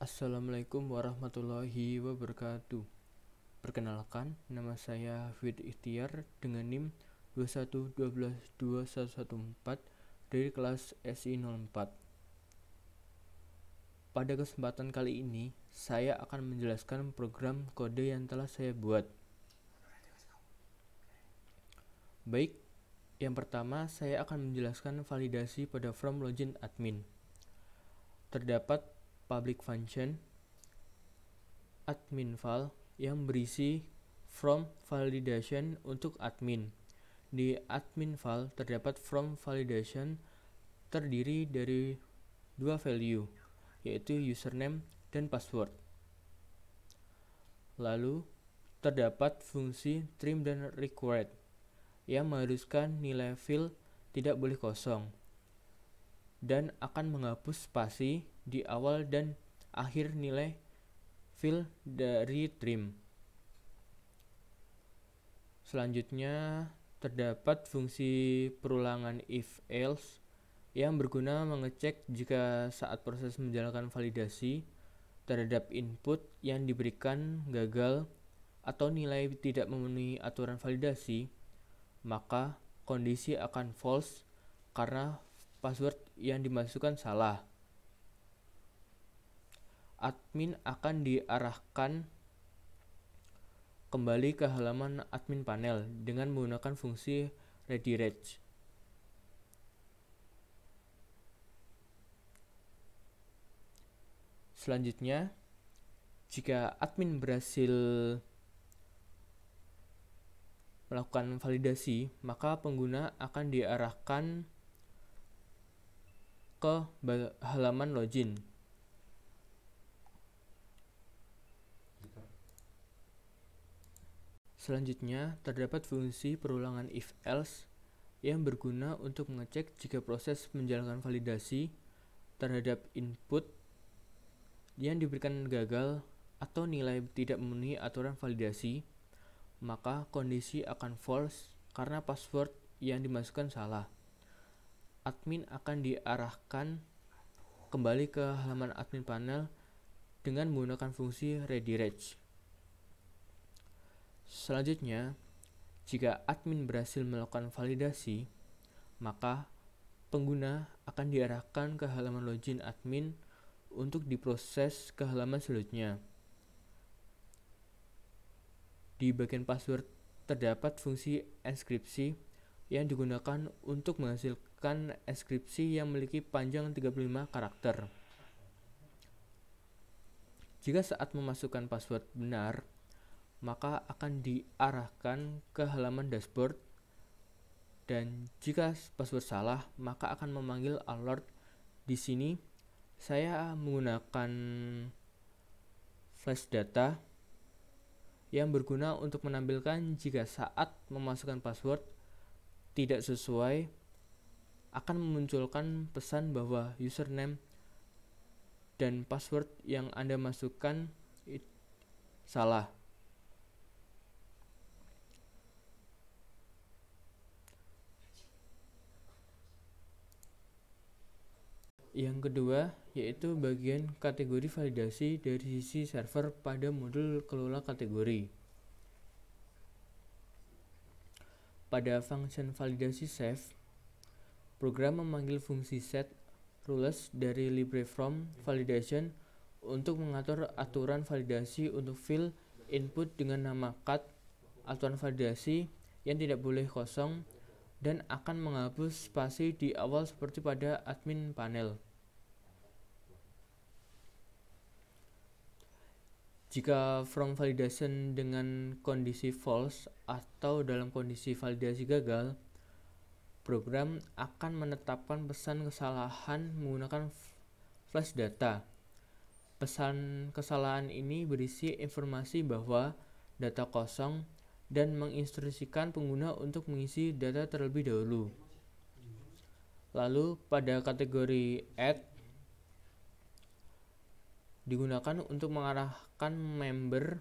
Assalamualaikum warahmatullahi wabarakatuh. Perkenalkan, nama saya Hafid Ikhtiar dengan NIM 2112114 dari kelas SI04. Pada kesempatan kali ini, saya akan menjelaskan program kode yang telah saya buat. Baik, yang pertama saya akan menjelaskan validasi pada from login admin. Terdapat public function admin file yang berisi from validation untuk admin. Di admin file terdapat from validation terdiri dari dua value, yaitu username dan password. Lalu terdapat fungsi trim dan required yang mengharuskan nilai field tidak boleh kosong dan akan menghapus spasi di awal dan akhir nilai field dari trim. Selanjutnya terdapat fungsi perulangan if else yang berguna mengecek jika saat proses menjalankan validasi terhadap input yang diberikan gagal atau nilai tidak memenuhi aturan validasi, maka kondisi akan false karena password yang dimasukkan salah. Admin akan diarahkan kembali ke halaman admin panel dengan menggunakan fungsi redirect. Selanjutnya, jika admin berhasil melakukan validasi, maka pengguna akan diarahkan ke halaman login. Selanjutnya, terdapat fungsi perulangan if else yang berguna untuk mengecek jika proses menjalankan validasi terhadap input yang diberikan gagal atau nilai tidak memenuhi aturan validasi, maka kondisi akan false karena password yang dimasukkan salah. Admin akan diarahkan kembali ke halaman admin panel dengan menggunakan fungsi redirect. Selanjutnya, jika admin berhasil melakukan validasi, maka pengguna akan diarahkan ke halaman login admin untuk diproses ke halaman selanjutnya. Di bagian password terdapat fungsi enkripsi yang digunakan untuk menghasilkan enkripsi yang memiliki panjang 35 karakter. Jika saat memasukkan password benar, maka akan diarahkan ke halaman dashboard, dan jika password salah, maka akan memanggil alert. Di sini saya menggunakan flash data yang berguna untuk menampilkan jika saat memasukkan password tidak sesuai, akan memunculkan pesan bahwa username dan password yang Anda masukkan salah. Yang kedua, yaitu bagian kategori validasi dari sisi server pada modul kelola kategori. Pada function validasi save, program memanggil fungsi set rules dari library from validation untuk mengatur aturan validasi untuk field input dengan nama cat, aturan validasi yang tidak boleh kosong, dan akan menghapus spasi di awal seperti pada admin panel. Jika from validation dengan kondisi false atau dalam kondisi validasi gagal, program akan menetapkan pesan kesalahan menggunakan flash data. Pesan kesalahan ini berisi informasi bahwa data kosong dan menginstruksikan pengguna untuk mengisi data terlebih dahulu. Lalu pada kategori add digunakan untuk mengarahkan member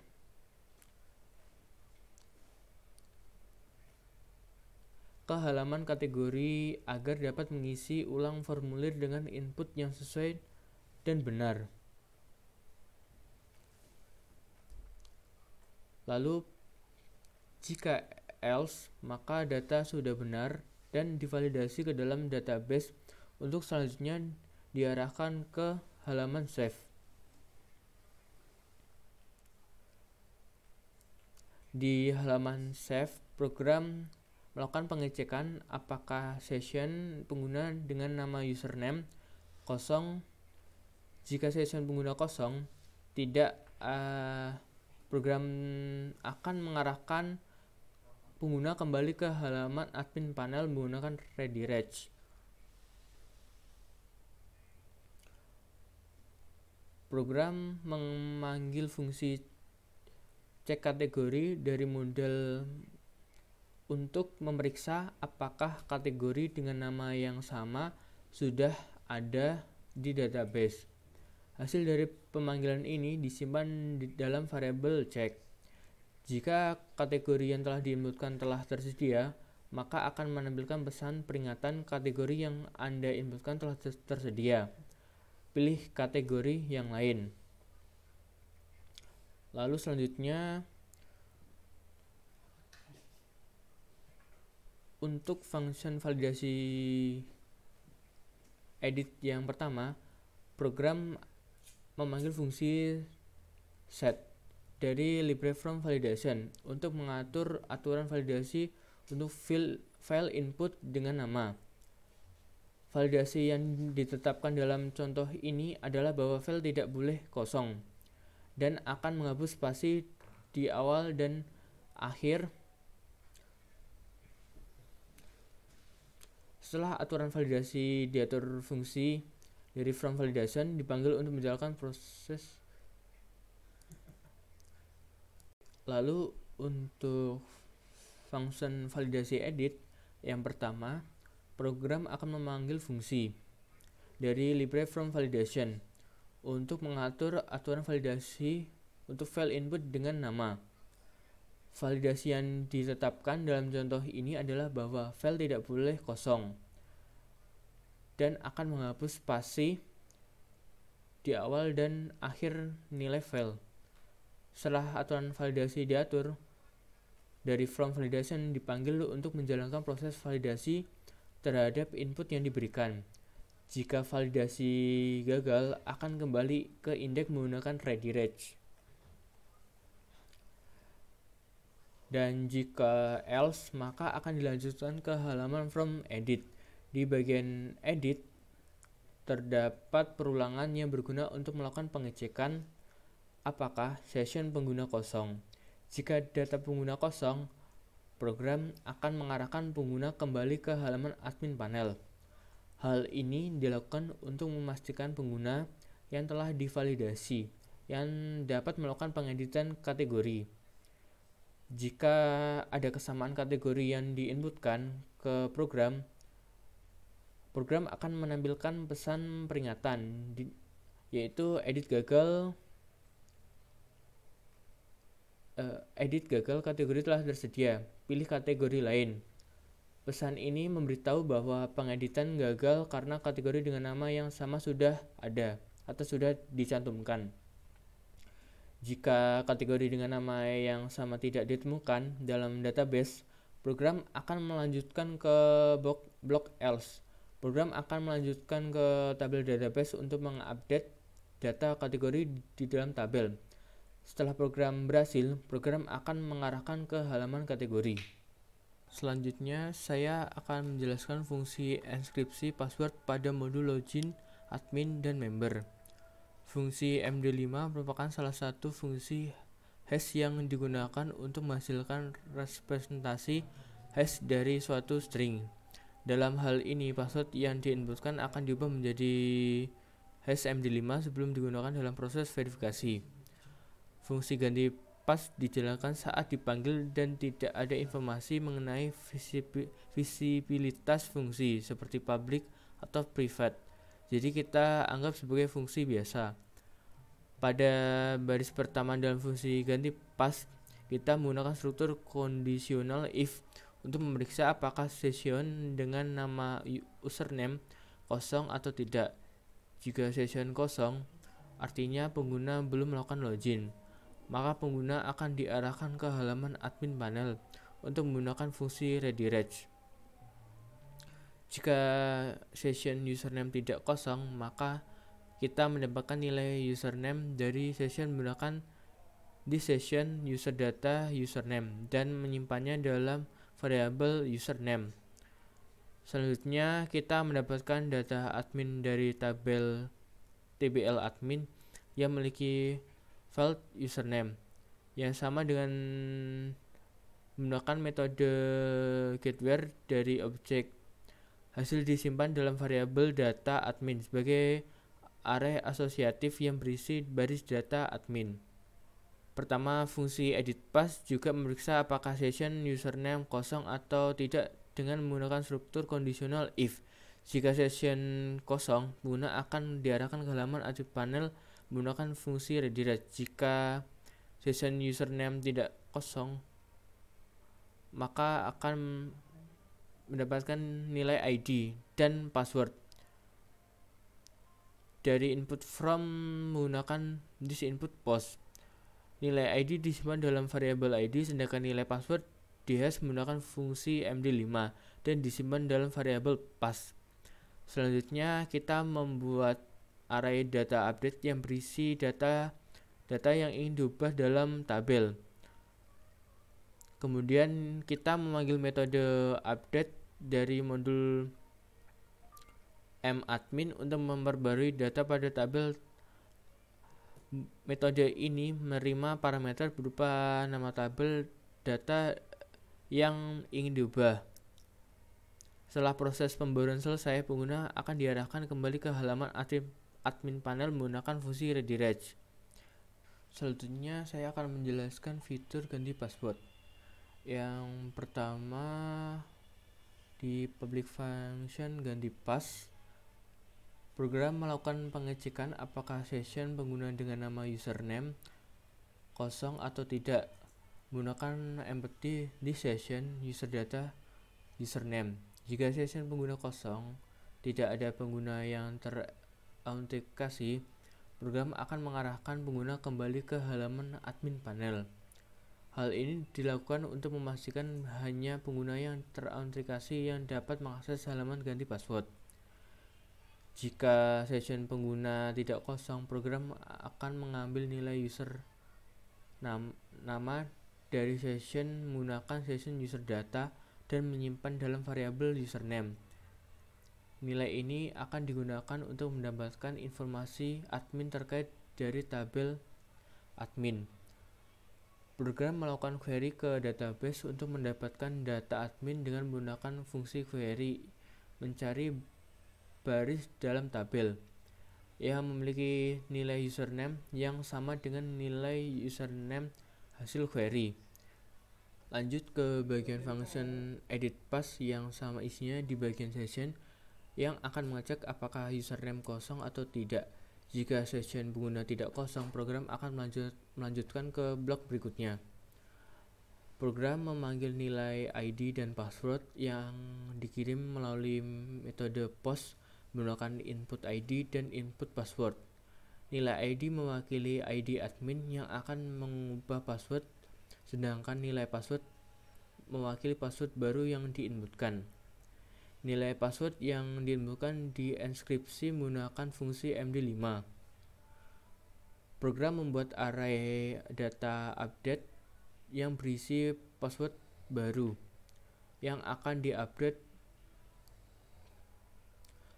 ke halaman kategori agar dapat mengisi ulang formulir dengan input yang sesuai dan benar. Lalu jika else, maka data sudah benar dan divalidasi ke dalam database untuk selanjutnya diarahkan ke halaman save. Di halaman save, program melakukan pengecekan apakah session pengguna dengan nama username kosong. Jika session pengguna kosong, tidak, program akan mengarahkan pengguna kembali ke halaman admin panel menggunakan redirect. Program memanggil fungsi cek kategori dari model untuk memeriksa apakah kategori dengan nama yang sama sudah ada di database. Hasil dari pemanggilan ini disimpan di dalam variabel check. Jika kategori yang telah diinputkan telah tersedia, maka akan menampilkan pesan peringatan kategori yang Anda inputkan telah tersedia. Pilih kategori yang lain. Lalu selanjutnya, untuk function validasi edit yang pertama, program memanggil fungsi set dari library from validation untuk mengatur aturan validasi untuk file input dengan nama. Validasi yang ditetapkan dalam contoh ini adalah bahwa file tidak boleh kosong dan akan menghapus spasi di awal dan akhir. Setelah aturan validasi diatur, fungsi dari from validation dipanggil untuk menjalankan proses. Lalu untuk function validasi edit yang pertama, program akan memanggil fungsi dari library from validation untuk mengatur aturan validasi untuk file input dengan nama. Validasi yang ditetapkan dalam contoh ini adalah bahwa file tidak boleh kosong dan akan menghapus spasi di awal dan akhir nilai file. Setelah aturan validasi diatur, dari from validation dipanggil untuk menjalankan proses validasi terhadap input yang diberikan. Jika validasi gagal, akan kembali ke indeks menggunakan redirect. Dan jika else, maka akan dilanjutkan ke halaman from edit. Di bagian edit, terdapat perulangan yang berguna untuk melakukan pengecekan apakah session pengguna kosong. Jika data pengguna kosong, program akan mengarahkan pengguna kembali ke halaman admin panel. Hal ini dilakukan untuk memastikan pengguna yang telah divalidasi yang dapat melakukan pengeditan kategori. Jika ada kesamaan kategori yang diinputkan ke program akan menampilkan pesan peringatan, yaitu edit gagal kategori telah tersedia, pilih kategori lain. Pesan ini memberitahu bahwa pengeditan gagal karena kategori dengan nama yang sama sudah ada atau sudah dicantumkan. Jika kategori dengan nama yang sama tidak ditemukan dalam database, program akan melanjutkan ke blok else. Program akan melanjutkan ke tabel database untuk mengupdate data kategori di dalam tabel. Setelah program berhasil, program akan mengarahkan ke halaman kategori. Selanjutnya, saya akan menjelaskan fungsi enkripsi password pada modul login, admin, dan member. Fungsi MD5 merupakan salah satu fungsi hash yang digunakan untuk menghasilkan representasi hash dari suatu string. Dalam hal ini, password yang diinputkan akan diubah menjadi hash MD5 sebelum digunakan dalam proses verifikasi. Fungsi ganti pas dijalankan saat dipanggil dan tidak ada informasi mengenai visibilitas fungsi seperti public atau private. Jadi kita anggap sebagai fungsi biasa. Pada baris pertama dalam fungsi ganti pas, kita menggunakan struktur conditional if untuk memeriksa apakah session dengan nama username kosong atau tidak. Jika session kosong, artinya pengguna belum melakukan login. maka pengguna akan diarahkan ke halaman admin panel untuk menggunakan fungsi redirect. Jika session username tidak kosong, maka kita mendapatkan nilai username dari session menggunakan di session user data username dan menyimpannya dalam variabel username. Selanjutnya kita mendapatkan data admin dari tabel tbl admin yang memiliki file username yang sama dengan menggunakan metode getWhere dari objek. Hasil disimpan dalam variabel data admin sebagai array asosiatif yang berisi baris data admin. Pertama, fungsi editPass juga memeriksa apakah session username kosong atau tidak dengan menggunakan struktur kondisional if. Jika session kosong, pengguna akan diarahkan ke halaman admin panel menggunakan fungsi redirect. Jika session username tidak kosong, maka akan mendapatkan nilai ID dan password dari input from menggunakan this input post. Nilai ID disimpan dalam variabel ID, sedangkan nilai password dihash menggunakan fungsi md5 dan disimpan dalam variabel pass. Selanjutnya kita membuat array data update yang berisi data yang ingin diubah dalam tabel. Kemudian kita memanggil metode update dari modul madmin untuk memperbarui data pada tabel. Metode ini menerima parameter berupa nama tabel data yang ingin diubah. Setelah proses pembaruan selesai, pengguna akan diarahkan kembali ke halaman admin panel menggunakan fungsi redirect. Selanjutnya saya akan menjelaskan fitur ganti password. Yang pertama, di public function ganti pass, program melakukan pengecekan apakah session pengguna dengan nama username kosong atau tidak menggunakan empty di session user data username. Jika session pengguna kosong, tidak ada pengguna yang terautentikasi, program akan mengarahkan pengguna kembali ke halaman admin panel. Hal ini dilakukan untuk memastikan hanya pengguna yang terautentikasi yang dapat mengakses halaman ganti password. Jika session pengguna tidak kosong, program akan mengambil nilai user nama dari session menggunakan session user data dan menyimpan dalam variabel username. Nilai ini akan digunakan untuk mendapatkan informasi admin terkait dari tabel admin. Program melakukan query ke database untuk mendapatkan data admin dengan menggunakan fungsi query mencari baris dalam tabel yang memiliki nilai username yang sama dengan nilai username hasil query. Lanjut ke bagian function editPass yang sama isinya di bagian session yang akan mengecek apakah username kosong atau tidak. Jika session pengguna tidak kosong, program akan melanjutkan ke blok berikutnya. Program memanggil nilai ID dan password yang dikirim melalui metode post menggunakan input ID dan input password. Nilai ID mewakili ID admin yang akan mengubah password, sedangkan nilai password mewakili password baru yang diinputkan. Nilai password yang diinputkan dienkripsi menggunakan fungsi md5. Program membuat array data update yang berisi password baru yang akan diupdate.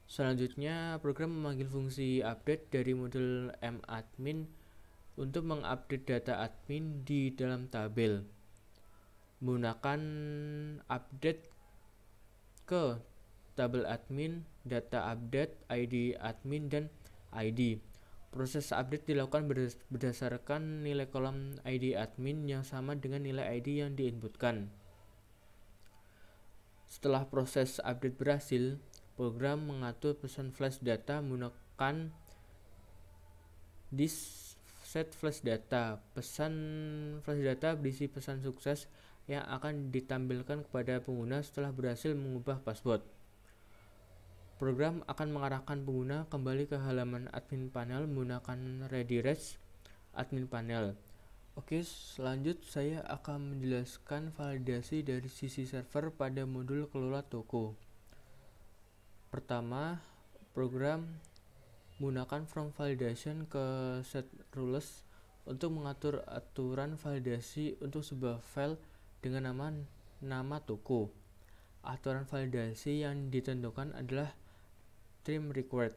Selanjutnya, program memanggil fungsi update dari modul madmin untuk mengupdate data admin di dalam tabel. Menggunakan update ke tabel admin, data update, ID admin, dan ID. Proses update dilakukan berdasarkan nilai kolom ID admin yang sama dengan nilai ID yang diinputkan. Setelah proses update berhasil, program mengatur pesan flash data menggunakan this set flash data. Pesan flash data berisi pesan sukses yang akan ditampilkan kepada pengguna setelah berhasil mengubah password. Program akan mengarahkan pengguna kembali ke halaman admin panel menggunakan redirect admin panel. Oke, selanjut saya akan menjelaskan validasi dari sisi server pada modul kelola toko. Pertama, program menggunakan from validation ke set rules untuk mengatur aturan validasi untuk sebuah file dengan nama toko. Aturan validasi yang ditentukan adalah trim required.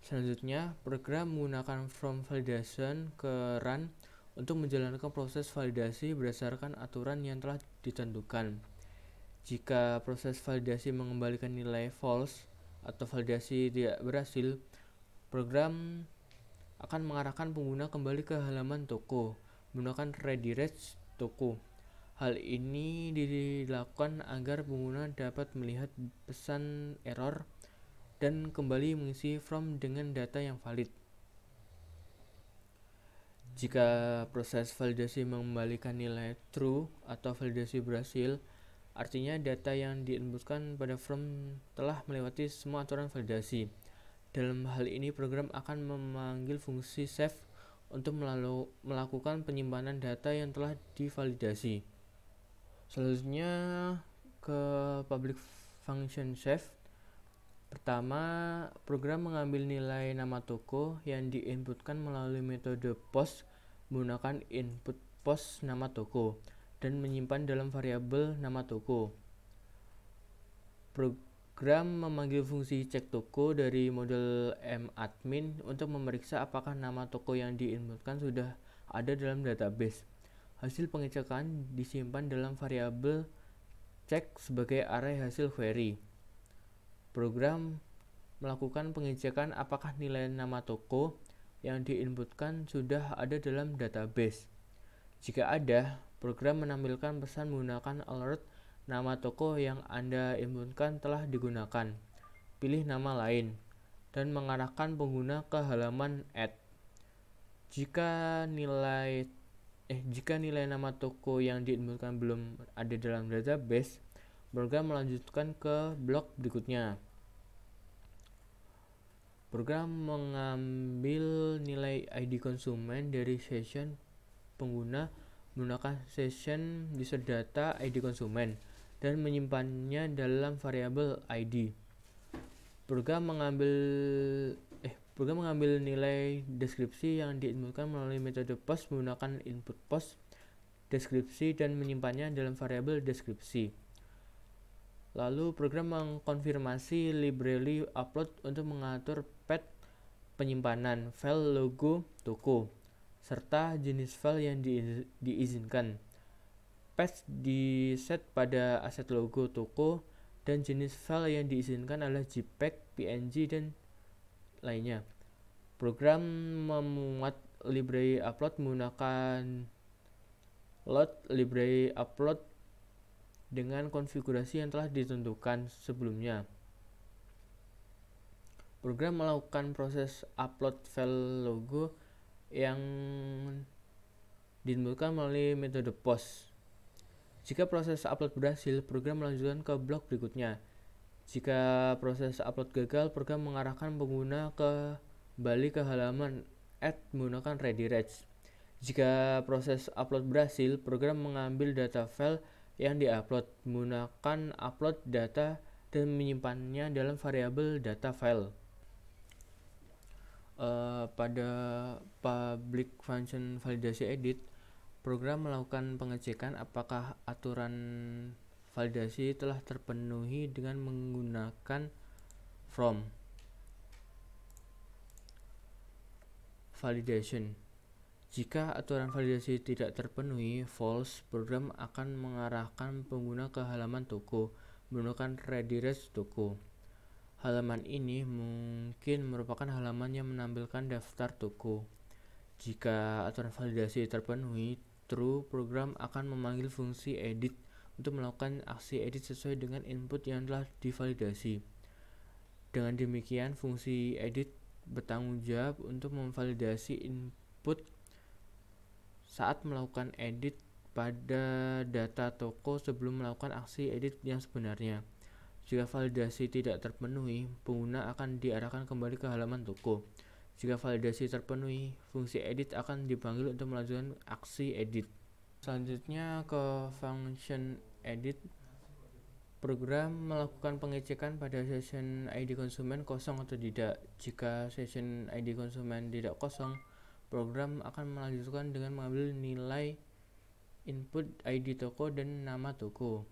Selanjutnya, program menggunakan from validation ke run untuk menjalankan proses validasi berdasarkan aturan yang telah ditentukan. Jika proses validasi mengembalikan nilai false atau validasi tidak berhasil, program akan mengarahkan pengguna kembali ke halaman toko menggunakan redirect toko. Hal ini dilakukan agar pengguna dapat melihat pesan error dan kembali mengisi form dengan data yang valid. Jika proses validasi mengembalikan nilai true atau validasi berhasil, artinya data yang diinputkan pada form telah melewati semua aturan validasi. Dalam hal ini, program akan memanggil fungsi save untuk melakukan penyimpanan data yang telah divalidasi. Selanjutnya ke public function save. Pertama, program mengambil nilai nama toko yang diinputkan melalui metode post menggunakan input post nama toko dan menyimpan dalam variabel nama toko. Program memanggil fungsi cek toko dari model madmin untuk memeriksa apakah nama toko yang diinputkan sudah ada dalam database. Hasil pengecekan disimpan dalam variabel cek sebagai array hasil query. Program melakukan pengecekan apakah nilai nama toko yang diinputkan sudah ada dalam database. Jika ada, program menampilkan pesan menggunakan alert nama toko yang Anda inputkan telah digunakan. Pilih nama lain dan mengarahkan pengguna ke halaman add. Jika nilai nama toko yang diinputkan belum ada dalam database, program melanjutkan ke blok berikutnya. Program mengambil nilai ID konsumen dari session pengguna menggunakan session user data ID konsumen dan menyimpannya dalam variabel ID. Program mengambil nilai deskripsi yang diinputkan melalui metode post menggunakan input post deskripsi dan menyimpannya dalam variabel deskripsi. Lalu program mengkonfirmasi library upload untuk mengatur path penyimpanan file logo toko serta jenis file yang diizinkan. Path diset pada aset logo toko dan jenis file yang diizinkan adalah JPEG, PNG, dan lainnya. Program memuat library upload menggunakan load library upload dengan konfigurasi yang telah ditentukan sebelumnya. Program melakukan proses upload file logo yang diinputkan melalui metode post. Jika proses upload berhasil, program melanjutkan ke blok berikutnya. Jika proses upload gagal, program mengarahkan pengguna kembali ke halaman add menggunakan redirect. Jika proses upload berhasil, program mengambil data file yang diupload menggunakan upload data dan menyimpannya dalam variabel data file. Pada public function validasi edit, program melakukan pengecekan apakah aturan validasi telah terpenuhi dengan menggunakan from validation. Jika aturan validasi tidak terpenuhi, false, program akan mengarahkan pengguna ke halaman toko menggunakan redirect toko. Halaman ini mungkin merupakan halaman yang menampilkan daftar toko. Jika aturan validasi terpenuhi, true, program akan memanggil fungsi edit untuk melakukan aksi edit sesuai dengan input yang telah divalidasi. Dengan demikian, fungsi edit bertanggung jawab untuk memvalidasi input saat melakukan edit pada data toko sebelum melakukan aksi edit yang sebenarnya. Jika validasi tidak terpenuhi, pengguna akan diarahkan kembali ke halaman toko. Jika validasi terpenuhi, fungsi edit akan dipanggil untuk melanjutkan aksi edit. Selanjutnya ke function edit. Program melakukan pengecekan pada session ID konsumen kosong atau tidak. Jika session ID konsumen tidak kosong, program akan melanjutkan dengan mengambil nilai input ID toko dan nama toko.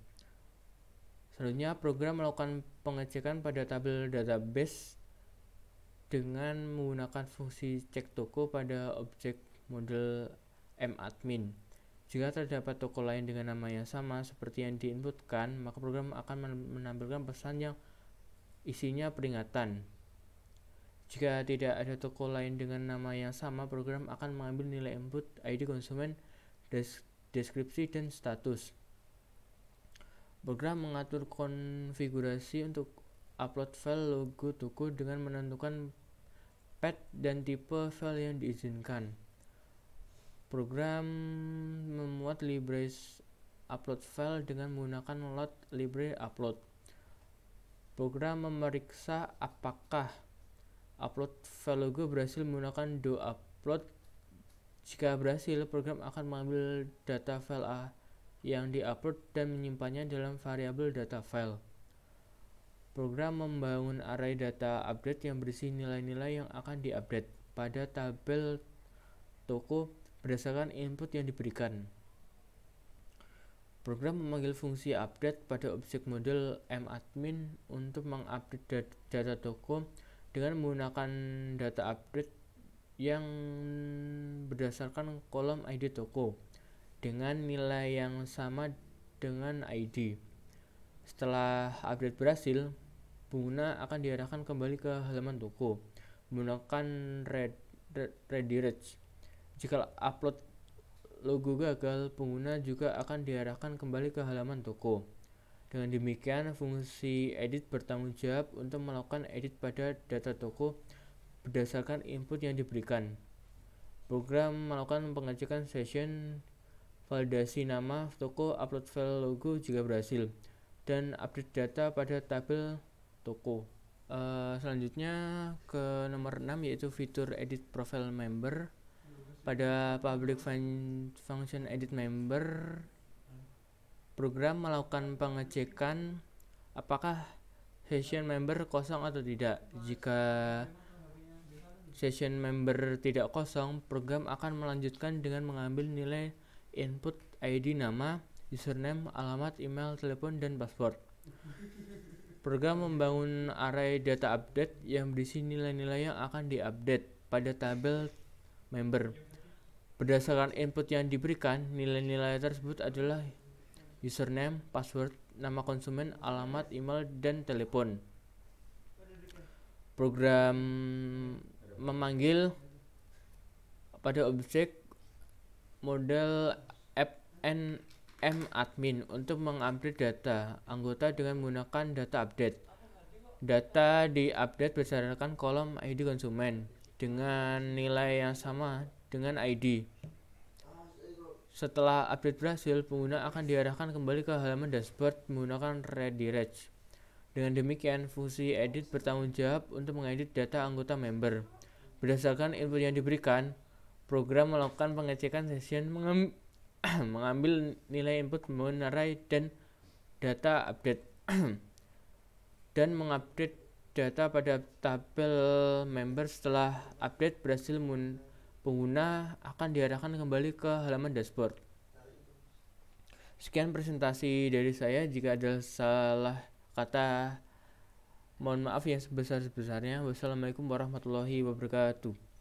Selanjutnya, program melakukan pengecekan pada tabel database dengan menggunakan fungsi cek toko pada objek model madmin. Jika terdapat toko lain dengan nama yang sama seperti yang diinputkan, maka program akan menampilkan pesan yang isinya peringatan. Jika tidak ada toko lain dengan nama yang sama, program akan mengambil nilai input ID konsumen, deskripsi, dan status. Program mengatur konfigurasi untuk upload file logo toko dengan menentukan path dan tipe file yang diizinkan. Program memuat library upload file dengan menggunakan load library upload. Program memeriksa apakah upload file logo berhasil menggunakan do upload. Jika berhasil, program akan mengambil data file A yang diupload dan menyimpannya dalam variabel data file. Program membangun array data update yang berisi nilai-nilai yang akan diupdate pada tabel toko berdasarkan input yang diberikan. Program memanggil fungsi update pada objek model madmin untuk mengupdate data toko dengan menggunakan data update yang berdasarkan kolom ID toko dengan nilai yang sama dengan ID. Setelah update berhasil, pengguna akan diarahkan kembali ke halaman toko menggunakan redirect. Jika upload logo gagal, pengguna juga akan diarahkan kembali ke halaman toko. Dengan demikian, fungsi edit bertanggung jawab untuk melakukan edit pada data toko berdasarkan input yang diberikan. Program melakukan pengecekan session, validasi nama toko, upload file logo jika berhasil, dan update data pada tabel toko. Selanjutnya ke nomor 6, yaitu fitur edit profile member. Pada public function edit member, program melakukan pengecekan apakah session member kosong atau tidak. Jika session member tidak kosong, program akan melanjutkan dengan mengambil nilai input ID nama, username, alamat, email, telepon, dan password. Program membangun array data update yang berisi nilai-nilai yang akan diupdate pada tabel member. Berdasarkan input yang diberikan, nilai-nilai tersebut adalah username, password, nama konsumen, alamat, email, dan telepon. Program memanggil pada objek model madmin untuk mengupdate data anggota dengan menggunakan data update. Data diupdate berdasarkan kolom ID konsumen dengan nilai yang sama dengan ID. Setelah update berhasil, pengguna akan diarahkan kembali ke halaman dashboard menggunakan redirect. Dengan demikian, fungsi edit bertanggung jawab untuk mengedit data anggota member. Berdasarkan input yang diberikan, program melakukan pengecekan session, mengambil nilai input membangun array dan data update dan mengupdate data pada tabel member. Setelah update berhasil, pengguna akan diarahkan kembali ke halaman dashboard. Sekian presentasi dari saya. Jika ada salah kata, mohon maaf yang sebesar-besarnya. Wassalamualaikum warahmatullahi wabarakatuh.